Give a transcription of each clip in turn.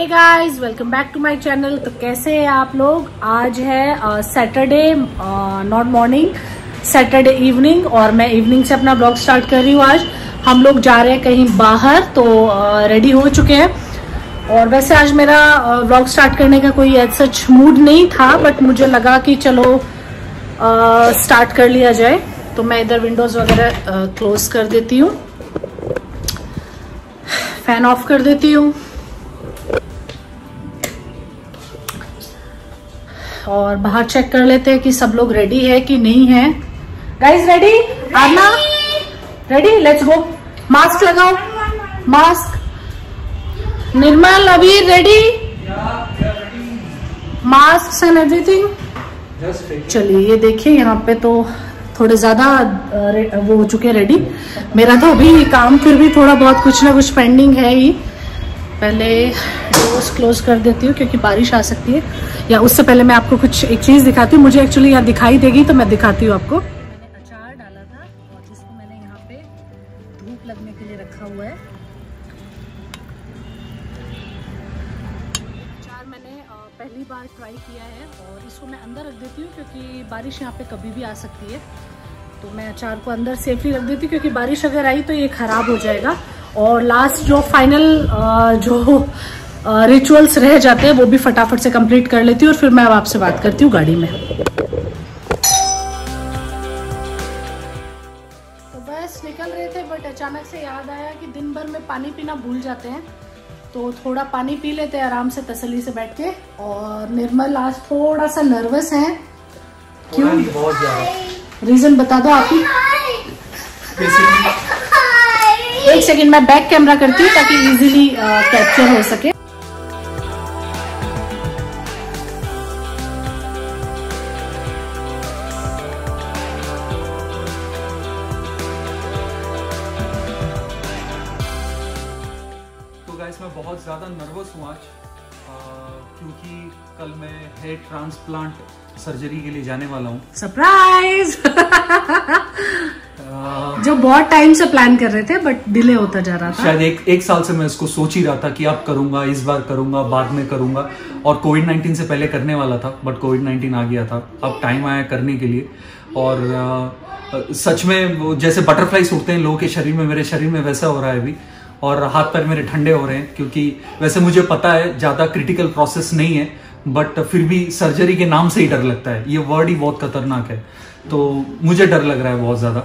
Guys, welcome back to my channel. तो कैसे हैं आप लोग? आज है Saturday, not morning, Saturday evening, और मैं इवनिंग से अपना ब्लॉग स्टार्ट कर रही हूँ। आज हम लोग जा रहे हैं कहीं बाहर, तो रेडी हो चुके हैं। और वैसे आज मेरा ब्लॉग स्टार्ट करने का कोई सच मूड नहीं था, बट मुझे लगा कि चलो स्टार्ट कर लिया जाए। तो मैं इधर विंडोज वगैरह क्लोज कर देती हूँ, फैन ऑफ कर देती हूँ, और बाहर चेक कर लेते हैं कि सब लोग रेडी है कि नहीं है। Guys ready? आना रेडी? Let's go. मास्क लगाओ, मास्क। निर्मल, अभी रेडी? Mask and everything. चलिए, ये देखिए यहाँ पे तो थोड़े ज्यादा वो हो चुके हैं रेडी। मेरा तो अभी काम फिर भी थोड़ा बहुत कुछ ना कुछ पेंडिंग है ही। पहले डोर्स क्लोज कर देती हूँ क्योंकि बारिश आ सकती है, या उससे पहले मैं आपको कुछ एक चीज दिखाती हूँ। मुझे एक्चुअली यहाँ दिखाई देगी तो मैं दिखाती हूँ आपको। मैंने अचार डाला था और जिसको मैंने यहाँ पे धूप लगने के लिए रखा हुआ है। अचार मैंने पहली बार ट्राई किया है और इसको मैं अंदर रख देती हूँ क्योंकि बारिश यहाँ पे कभी भी आ सकती है। तो मैं अचार को अंदर सेफली रख देती हूँ क्योंकि बारिश अगर आई तो ये खराब हो जाएगा। और लास्ट जो फाइनल जो रिचुअल्स रह जाते हैं वो भी फटाफट से कंप्लीट कर लेती हूँ, और फिर मैं अब आपसे बात करती हूँ गाड़ी में। तो बस निकल रहे थे, बट अचानक से याद आया कि दिन भर में पानी पीना भूल जाते हैं, तो थोड़ा पानी पी लेते हैं आराम से तसल्ली से बैठ के। और निर्मल आज थोड़ा सा नर्वस है। क्यों? बहुत ज्यादा। रीजन बता दो आप ही। एक सेकंड, मैं बैक कैमरा करती हूँ ताकि इजीली कैप्चर हो सके। तो गाइस, मैं बहुत ज़्यादा नर्वस हूँ आज, क्योंकि कल मैं हेयर ट्रांसप्लांट सर्जरी के लिए जाने वाला हूँ। सरप्राइज! जो बहुत टाइम से प्लान कर रहे थे बट डिले होता जा रहा था। शायद एक साल से मैं इसको सोच ही रहा था कि अब करूंगा, इस बार करूंगा, बाद में करूंगा। और कोविड-19 से पहले करने वाला था, बट कोविड-19 आ गया था। अब टाइम आया करने के लिए। और सच में वो जैसे बटरफ्लाईज उड़ते हैं लोगों के शरीर में, मेरे शरीर में वैसा हो रहा है अभी। और हाथ पैर मेरे ठंडे हो रहे हैं, क्योंकि वैसे मुझे पता है ज्यादा क्रिटिकल प्रोसेस नहीं है, बट फिर भी सर्जरी के नाम से ही डर लगता है। ये वर्ड ही बहुत खतरनाक है, तो मुझे डर लग रहा है बहुत ज्यादा।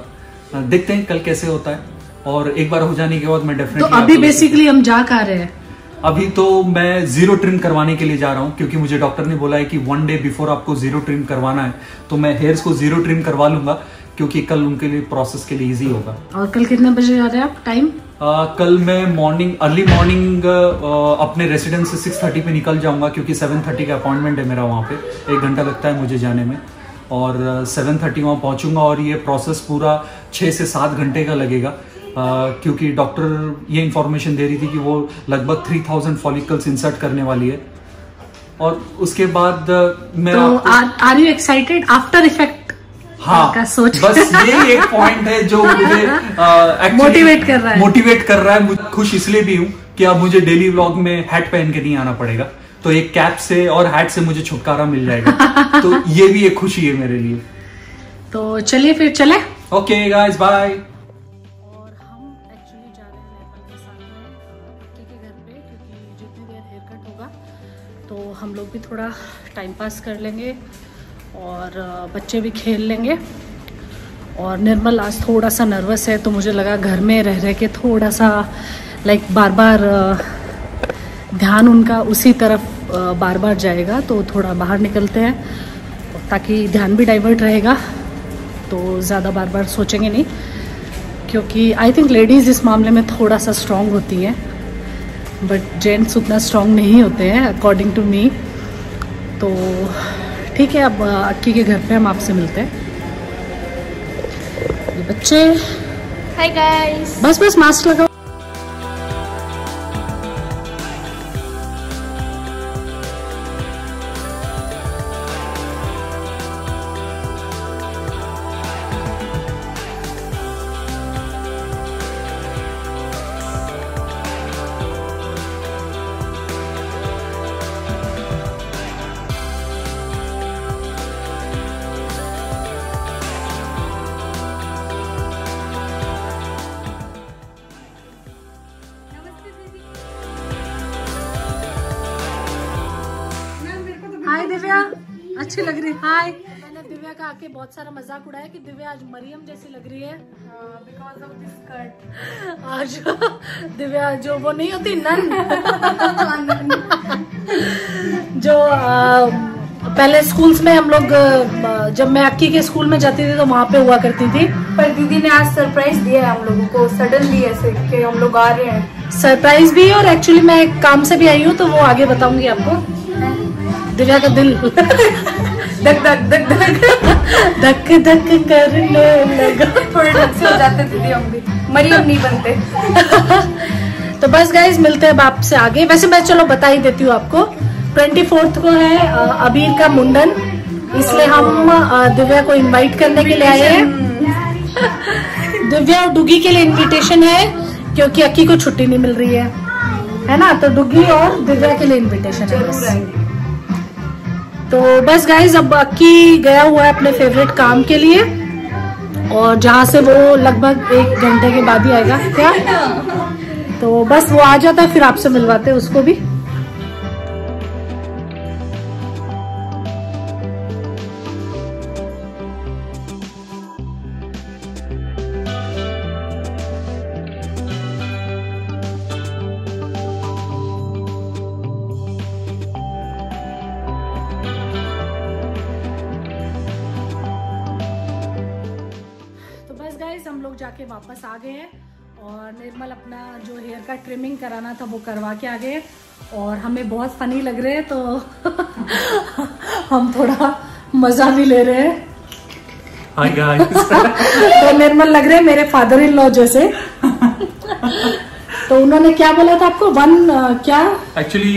देखते हैं कल कैसे होता है, और एक बार हो जाने के बाद मैं डेफिनेटली। तो अभी बेसिकली हम जा कहाँ रहे हैं? अभी तो मैं जीरो ट्रिम करवाने के लिए जा रहा हूँ, क्योंकि मुझे डॉक्टर ने बोला है कि 1 डे बिफोर आपको जीरो ट्रिम करवाना है। तो मैं हेयर्स को जीरो ट्रिम करवा लूंगा, क्योंकि कल उनके लिए प्रोसेस के लिए इजी होगा। और कल कितने बजे जा रहे हैं आप? टाइम? कल मैं अर्ली मॉर्निंग अपने रेसिडेंस से 6:30 पे निकल जाऊंगा, क्योंकि 7:30 का अपॉइंटमेंट है मेरा वहाँ पे। 1 घंटा लगता है मुझे जाने में, और 7:30 वहाँ पहुँचूंगा। और ये प्रोसेस पूरा 6 से 7 घंटे का लगेगा, क्योंकि डॉक्टर ये इन्फॉर्मेशन दे रही थी कि वो लगभग 3000 फॉलिकल्स इंसर्ट करने वाली है। और उसके बाद मैं are you excited? After effect? हाँ, सोच बस यही एक पॉइंट है जो मुझे मोटिवेट कर रहा है। मुझे खुश इसलिए भी हूँ कि अब मुझे डेली व्लॉग में हैट पहन के नहीं आना पड़ेगा, तो एक कैप से और हैट से मुझे छुटकारा मिल जाएगा। तो ये भी एक खुशी है मेरे लिए। तो चलिए फिर चले। Okay guys, bye. और हम एक्चुअली जा रहे हैं नेपाल के साथ में अक्की के घर पे, क्योंकि जितनी देर हेयर कट होगा तो हम लोग भी थोड़ा टाइम पास कर लेंगे और बच्चे भी खेल लेंगे। और निर्मल आज थोड़ा सा नर्वस है, तो मुझे लगा घर में रह रह के थोड़ा सा बार बार ध्यान उनका उसी तरफ बार बार जाएगा, तो थोड़ा बाहर निकलते हैं ताकि ध्यान भी डाइवर्ट रहेगा, तो ज़्यादा बार बार सोचेंगे नहीं। क्योंकि आई थिंक लेडीज़ इस मामले में थोड़ा सा स्ट्रॉन्ग होती हैं, बट जेंट्स उतना स्ट्रॉन्ग नहीं होते हैं अकॉर्डिंग टू मी। तो ठीक है, अब अक्की के घर पे हम आपसे मिलते हैं। ये बच्चे, हाय गाइस। बस मास्क लगाओ। अच्छी लग रही। हाय, मैंने दिव्या का आके बहुत सारा मजाक उड़ाया कि दिव्या आज मरियम जैसी लग रही है बिकॉज ऑफ दिस स्कर्ट। आज दिव्या जो वो नहीं होती नन जो पहले स्कूल्स में हम लोग जब मैं अक्की के स्कूल में जाती थी तो वहाँ पे हुआ करती थी। पर दीदी ने आज सरप्राइज दिया है हम लोगों को सडनली ऐसे कि हम लोग आ रहे हैं। सरप्राइज भी और एक्चुअली मैं काम से भी आई हूँ तो वो आगे बताऊंगी आपको। दिव्या का दिल धक धक धक धक धक धक करने लगा। थोड़े ढंग से हो जाते दीदी, हम भी मरियम नहीं बनते। तो बस गाइज मिलते हैं आपसे आगे। वैसे मैं चलो बता ही देती हूँ आपको, 24 को है अबीर का मुंडन, इसलिए हम दिव्या को इनवाइट करने के लिए आए हैं। दिव्या और डुगी के लिए इनविटेशन है क्योंकि अक्की को छुट्टी नहीं मिल रही है ना, तो डुगी और दिव्या के लिए इनविटेशन है बस। तो बस गाइज अब अक्की गया हुआ है अपने फेवरेट काम के लिए और जहाँ से वो लगभग 1 घंटे के बाद ही आएगा क्या, तो बस वो आ जाता है फिर आपसे मिलवाते हैं उसको भी। हम लोग जाके वापस आ गए हैं और निर्मल अपना जो हेयर का ट्रिमिंग कराना था वो करवा के आ गए और हमें बहुत फनी लग रहे हैं तो हम थोड़ा मजा भी ले रहे हैं। Hi guys. तो निर्मल लग रहे हैं मेरे फादर इन लॉ जैसे। तो उन्होंने क्या बोला था आपको, क्या एक्चुअली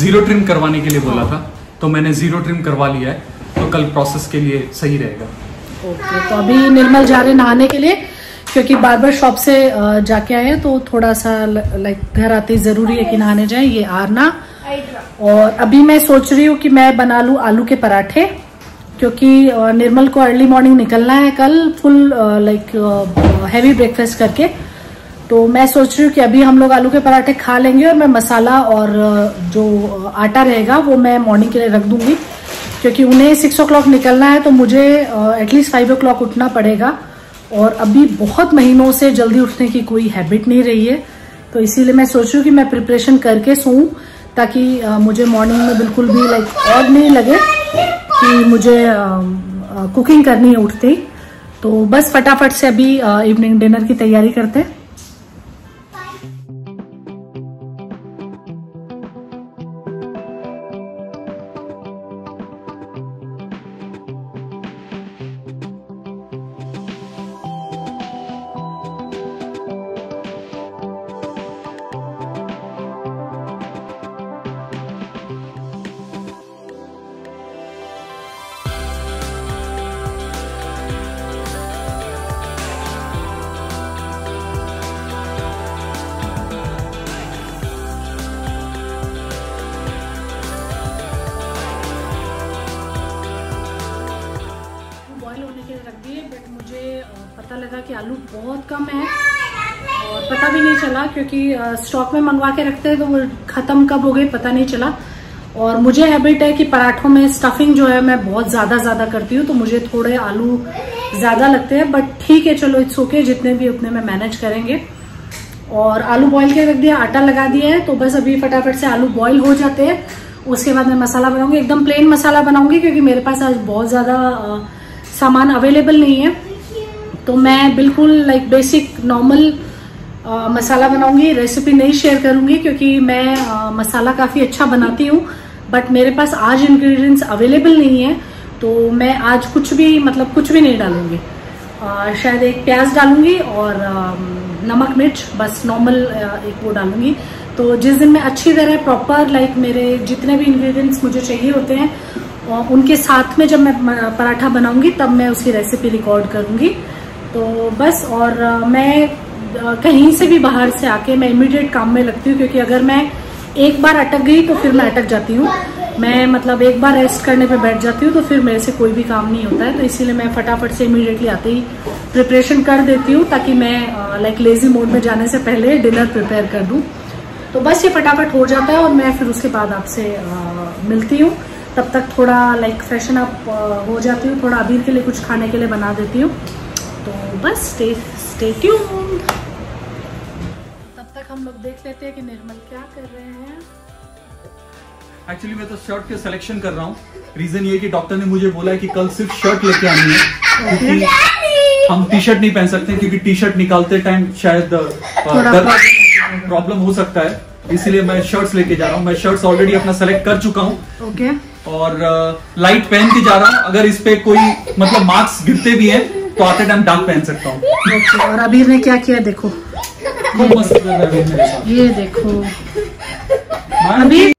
0 ट्रिम करवाने के लिए बोला था, तो मैंने 0 ट्रिम करवा लिया है, तो कल प्रोसेस के लिए सही रहेगा। ओके, तो अभी निर्मल जा रहे नहाने के लिए क्योंकि बार्बर शॉप से जाके आए हैं तो थोड़ा सा लाइक घर आते ही जरूरी है कि नहाने जाए। ये आरना, और अभी मैं सोच रही हूँ कि मैं बना लूँ आलू के पराठे क्योंकि निर्मल को अर्ली मॉर्निंग निकलना है कल फुल लाइक हैवी ब्रेकफास्ट करके। तो मैं सोच रही हूँ कि अभी हम लोग आलू के पराठे खा लेंगे और मैं मसाला और जो आटा रहेगा वो मैं मॉर्निंग के लिए रख दूंगी क्योंकि उन्हें 6 o'clock निकलना है तो मुझे एटलीस्ट 5 o'clock उठना पड़ेगा और अभी बहुत महीनों से जल्दी उठने की कोई हैबिट नहीं रही है, तो इसीलिए मैं सोच रही हूँ कि मैं प्रिपरेशन करके सोऊं ताकि मुझे मॉर्निंग में बिल्कुल भी लाइक ऑड नहीं लगे कि मुझे कुकिंग करनी है उठते ही। तो बस फटाफट से अभी इवनिंग डिनर की तैयारी करते हैं। पता लगा कि आलू बहुत कम है और पता भी नहीं चला क्योंकि स्टॉक में मंगवा के रखते हैं तो वो खत्म कब हो गई पता नहीं चला। और मुझे हैबिट है कि पराठों में स्टफिंग जो है मैं बहुत ज्यादा करती हूँ तो मुझे थोड़े आलू ज्यादा लगते हैं, बट ठीक है चलो इट्स ओके, जितने भी उतने में मैनेज करेंगे। और आलू बॉईल के रख दिया, आटा लगा दिया है, तो बस अभी फटाफट से आलू बॉईल हो जाते हैं, उसके बाद मैं मसाला बनाऊंगी। एकदम प्लेन मसाला बनाऊंगी क्योंकि मेरे पास आज बहुत ज्यादा सामान अवेलेबल नहीं है, तो मैं बिल्कुल लाइक बेसिक नॉर्मल मसाला बनाऊंगी। रेसिपी नहीं शेयर करूंगी क्योंकि मैं मसाला काफी अच्छा बनाती हूँ, बट मेरे पास आज इंग्रेडिएंट्स अवेलेबल नहीं है, तो मैं आज कुछ भी नहीं डालूंगी। शायद एक प्याज डालूंगी और नमक मिर्च, बस नॉर्मल एक वो डालूंगी। तो जिस दिन मैं अच्छी तरह प्रॉपर लाइक मेरे जितने भी इंग्रेडिएंट्स मुझे चाहिए होते हैं उनके साथ में जब मैं पराठा बनाऊंगी तब मैं उसकी रेसिपी रिकॉर्ड करूंगी। तो बस, और मैं कहीं से भी बाहर से आके मैं इमीडिएट काम में लगती हूँ, क्योंकि अगर मैं एक बार अटक गई तो फिर मैं अटक जाती हूँ। मैं मतलब एक बार रेस्ट करने पे बैठ जाती हूँ तो फिर मेरे से कोई भी काम नहीं होता है, तो इसीलिए मैं फटाफट से इमीडिएटली आते ही प्रिपरेशन कर देती हूँ ताकि मैं लाइक लेजी मोड में जाने से पहले डिनर प्रिपेयर कर दूँ। तो बस ये फटाफट हो जाता है और मैं फिर उसके बाद आपसे मिलती हूँ। तब तक थोड़ा लाइक फ्रेशन अप हो जाती हूँ, थोड़ा अबीर के लिए कुछ खाने के लिए बना देती हूँ। तो बस स्टे ट्यून्ड। तब तक हम लोग देख लेते हैं कि निर्मल क्या कर रहे हैं। एक्चुअली मैं तो शर्ट के सिलेक्शन कर रहा हूँ। रीजन ये कि डॉक्टर ने मुझे बोला है कि कल सिर्फ शर्ट लेके आनी है, क्योंकि हम टी शर्ट नहीं पहन सकते, क्योंकि टी शर्ट निकालते टाइम शायद प्रॉब्लम हो सकता है, इसलिए मैं शर्ट्स लेके जा रहा हूँ। मैं शर्ट्स ऑलरेडी अपना सेलेक्ट कर चुका हूँ। ओके। और लाइट पहन के जा रहा हूँ। अगर इस पे कोई मतलब मार्क्स गिरते भी हैं तो आते टाइम डार्क पहन सकता हूँ। ओके। और अबीर ने क्या किया देखो, वो मस्त कर रहा है अबीर मेरे साथ। ये देखो अबीर।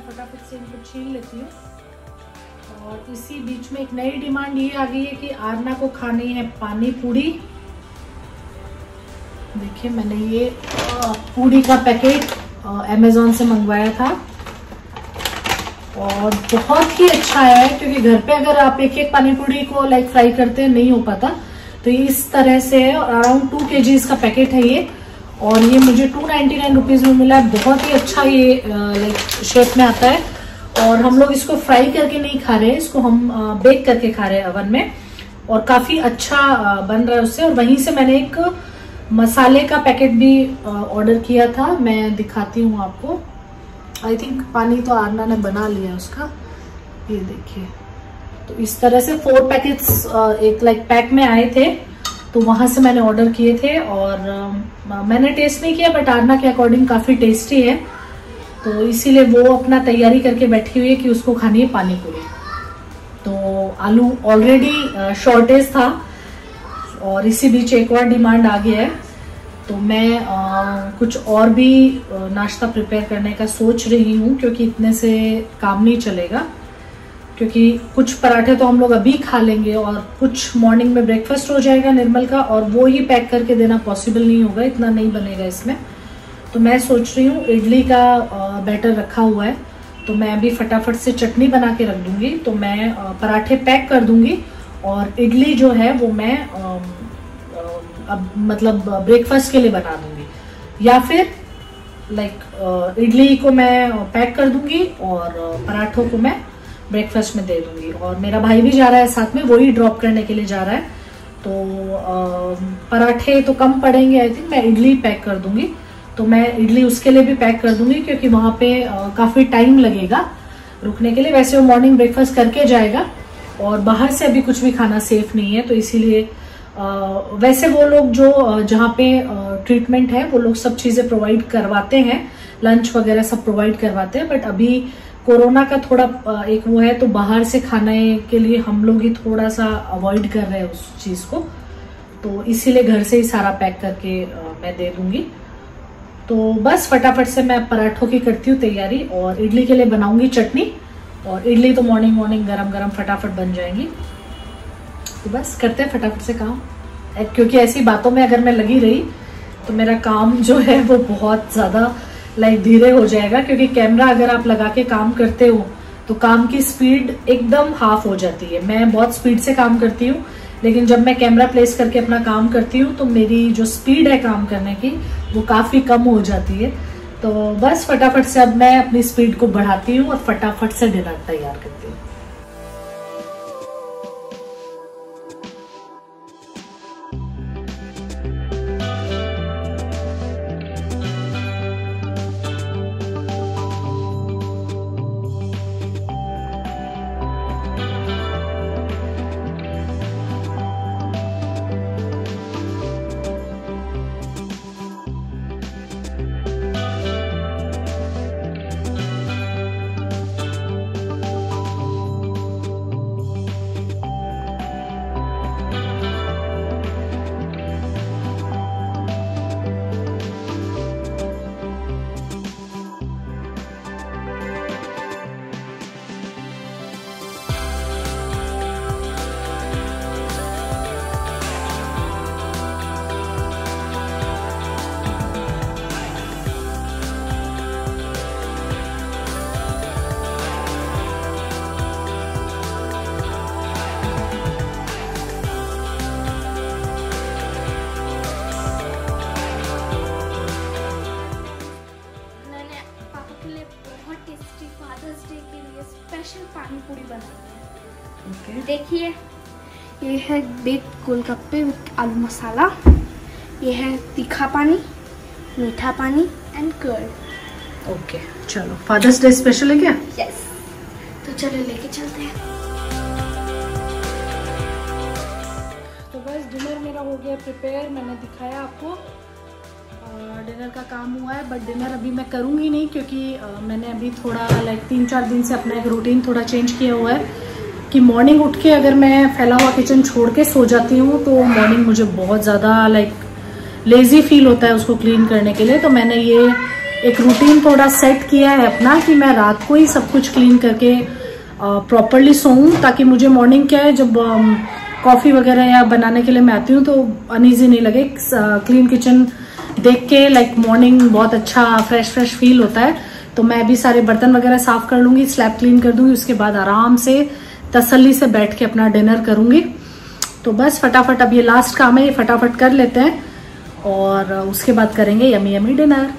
फटाफट से इनको छील लेती हूँ। और इसी बीच में एक नई डिमांड ये आ गई है कि आरना को खानी है पानी पूरी। देखिए मैंने ये पूरी का पैकेट अमेज़न से मंगवाया था और बहुत ही अच्छा है, क्योंकि घर पे अगर आप एक एक पानी पूरी को लाइक फ्राई करते हैं नहीं हो पाता, तो ये इस तरह से है। अराउंड 2 kg का पैकेट है ये, और ये मुझे 299 रुपीज में मिला है। बहुत ही अच्छा ये लाइक शेप में आता है। और हम लोग इसको फ्राई करके नहीं खा रहे हैं, इसको हम बेक करके खा रहे हैं ओवन में, और काफी अच्छा बन रहा है उससे। और वहीं से मैंने एक मसाले का पैकेट भी ऑर्डर किया था, मैं दिखाती हूँ आपको। आई थिंक पानी तो आरना ने बना लिया उसका, ये देखिए। तो इस तरह से 4 पैकेट्स एक लाइक पैक में आए थे, तो वहां से मैंने ऑर्डर किए थे। और मैंने टेस्ट नहीं किया, बट आरना के अकॉर्डिंग काफी टेस्टी है, तो इसीलिए वो अपना तैयारी करके बैठी हुई है कि उसको खानी है पानी पूरी। तो आलू ऑलरेडी शॉर्टेज था, और इसी बीच एक और डिमांड आ गया है, तो मैं कुछ और भी नाश्ता प्रिपेयर करने का सोच रही हूँ, क्योंकि इतने से काम नहीं चलेगा। क्योंकि कुछ पराठे तो हम लोग अभी खा लेंगे, और कुछ मॉर्निंग में ब्रेकफास्ट हो जाएगा निर्मल का, और वो ही पैक करके देना पॉसिबल नहीं होगा, इतना नहीं बनेगा इसमें। तो मैं सोच रही हूँ इडली का बैटर रखा हुआ है, तो मैं अभी फटाफट से चटनी बना के रख दूंगी। तो मैं पराठे पैक कर दूंगी, और इडली जो है वो मैं अब मतलब ब्रेकफास्ट के लिए बना दूंगी, या फिर लाइक इडली को मैं पैक कर दूंगी और पराठों को मैं ब्रेकफास्ट में दे दूंगी। और मेरा भाई भी जा रहा है साथ में, वो ही ड्रॉप करने के लिए जा रहा है, तो पराठे तो कम पड़ेंगे आई थिंक। मैं इडली पैक कर दूंगी, तो मैं इडली उसके लिए भी पैक कर दूंगी, क्योंकि वहां पे काफी टाइम लगेगा रुकने के लिए। वैसे वो मॉर्निंग ब्रेकफास्ट करके जाएगा, और बाहर से अभी कुछ भी खाना सेफ नहीं है, तो इसीलिए वैसे वो लोग जो जहाँ पे ट्रीटमेंट है वो लोग सब चीजें प्रोवाइड करवाते हैं, लंच वगैरह सब प्रोवाइड करवाते हैं। बट अभी कोरोना का थोड़ा एक वो है, तो बाहर से खाने के लिए हम लोग ही थोड़ा सा अवॉइड कर रहे हैं उस चीज को, तो इसीलिए घर से ही सारा पैक करके मैं दे दूंगी। तो बस फटाफट से मैं पराठों की करती हूँ तैयारी, और इडली के लिए बनाऊंगी चटनी, और इडली तो मॉर्निंग गरम गरम फटाफट बन जाएंगी। तो बस करते हैं फटाफट से काम, क्योंकि ऐसी बातों में अगर मैं लगी रही तो मेरा काम जो है वो बहुत ज्यादा लाइक धीरे हो जाएगा। क्योंकि कैमरा अगर आप लगा के काम करते हो तो काम की स्पीड एकदम हाफ हो जाती है। मैं बहुत स्पीड से काम करती हूँ, लेकिन जब मैं कैमरा प्लेस करके अपना काम करती हूँ तो मेरी जो स्पीड है काम करने की वो काफी कम हो जाती है। तो बस फटाफट से अब मैं अपनी स्पीड को बढ़ाती हूँ और फटाफट से डिनर तैयार करती हूँ। ये देखिए, ये है बेक्ड गोलगप्पे विद आलू मसाला, ये है तीखा पानी, मीठा पानी एंड कर्ड। ओके चलो, फादर्स डे स्पेशल है क्या? यस, तो चलो लेके चलते हैं। तो बस डिनर मेरा हो गया प्रिपेयर, मैंने दिखाया आपको। डिनर का काम हुआ है, बट डिनर अभी मैं करूँगी नहीं क्योंकि मैंने अभी थोड़ा 3-4 दिन से अपना एक रूटीन थोड़ा चेंज किया हुआ है कि मॉर्निंग उठ के अगर मैं फैला हुआ किचन छोड़ के सो जाती हूँ तो मॉर्निंग मुझे बहुत ज़्यादा लेजी फील होता है उसको क्लीन करने के लिए। तो मैंने ये एक रूटीन थोड़ा सेट किया है अपना कि मैं रात को ही सब कुछ क्लीन करके प्रॉपरली सोऊं, ताकि मुझे मॉर्निंग क्या है जब कॉफ़ी वगैरह या बनाने के लिए मैं आती हूँ तो अनईजी नहीं लगे। क्लीन किचन देख के मॉर्निंग बहुत अच्छा फ्रेश फील होता है। तो मैं अभी सारे बर्तन वगैरह साफ कर लूंगी, स्लैब क्लीन कर दूंगी, उसके बाद आराम से तसल्ली से बैठ के अपना डिनर करूंगी। तो बस फटाफट अब ये लास्ट काम है, ये फटाफट कर लेते हैं और उसके बाद करेंगे यमी यमी डिनर।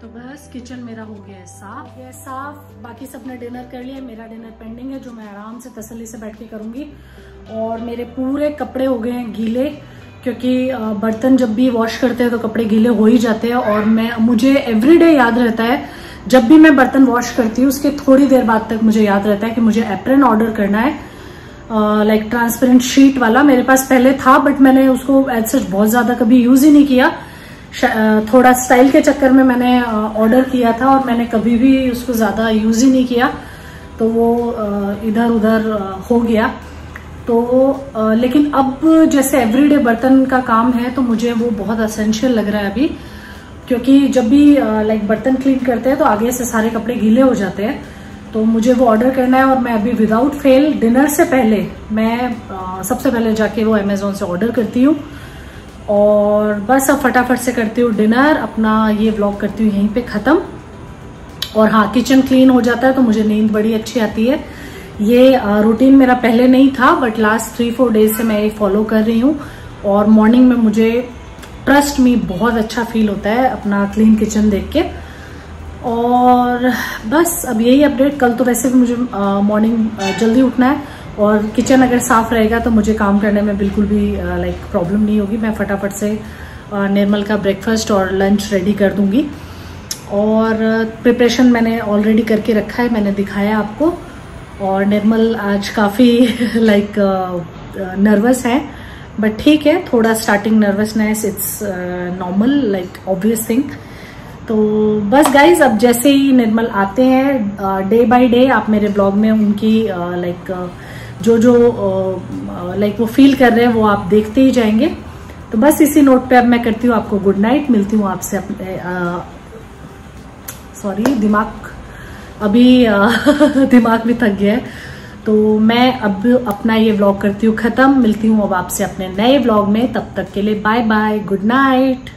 तो बस किचन मेरा हो गया है साफ। बाकी सबने डिनर कर लिया, मेरा डिनर पेंडिंग है जो मैं आराम से तसल्ली से बैठ के करूंगी। और मेरे पूरे कपड़े हो गए हैं गीले, क्योंकि बर्तन जब भी वॉश करते हैं तो कपड़े गीले हो ही जाते हैं। और मुझे एवरीडे याद रहता है जब भी मैं बर्तन वॉश करती हूँ उसके थोड़ी देर बाद तक मुझे याद रहता है कि मुझे एप्रन ऑर्डर करना है, ट्रांसपेरेंट शीट वाला। मेरे पास पहले था बट मैंने उसको एज सच बहुत ज्यादा कभी यूज ही नहीं किया। थोड़ा स्टाइल के चक्कर में मैंने ऑर्डर किया था और मैंने कभी भी उसको ज्यादा यूज ही नहीं किया, तो वो इधर उधर हो गया। तो लेकिन अब जैसे एवरीडे बर्तन का काम है तो मुझे वो बहुत असेंशियल लग रहा है अभी, क्योंकि जब भी बर्तन क्लीन करते हैं तो आगे से सारे कपड़े गीले हो जाते हैं। तो मुझे वो ऑर्डर करना है और मैं अभी विदाउट फेल डिनर से पहले मैं सबसे पहले जाके वो अमेजोन से ऑर्डर करती हूँ। और बस अब फटाफट से करती हूँ डिनर, अपना ये व्लॉग करती हूँ यहीं पे ख़त्म। और हाँ, किचन क्लीन हो जाता है तो मुझे नींद बड़ी अच्छी आती है। ये रूटीन मेरा पहले नहीं था बट लास्ट 3-4 डेज से मैं ये फॉलो कर रही हूँ। और मॉर्निंग में मुझे ट्रस्ट में बहुत अच्छा फील होता है अपना क्लीन किचन देख के। और बस अब यही अपडेट। कल तो वैसे भी मुझे मॉर्निंग जल्दी उठना है और किचन अगर साफ रहेगा तो मुझे काम करने में बिल्कुल भी प्रॉब्लम नहीं होगी। मैं फटाफट से निर्मल का ब्रेकफास्ट और लंच रेडी कर दूंगी। और प्रिपरेशन मैंने ऑलरेडी करके रखा है, मैंने दिखाया आपको। और निर्मल आज काफ़ी नर्वस है, बट ठीक है, थोड़ा starting nervousness, it's normal obvious thing. तो बस गाइज, अब जैसे ही निर्मल आते हैं डे बाय डे आप मेरे ब्लॉग में उनकी जो वो फील कर रहे हैं वो आप देखते ही जाएंगे। तो बस इसी नोट पे अब मैं करती हूँ आपको गुड नाइट, मिलती हूँ आपसे अपने दिमाग भी थक गया है। तो मैं अब अपना ये व्लॉग करती हूँ खत्म, मिलती हूँ अब आपसे अपने नए व्लॉग में। तब तक के लिए बाय बाय, गुड नाइट।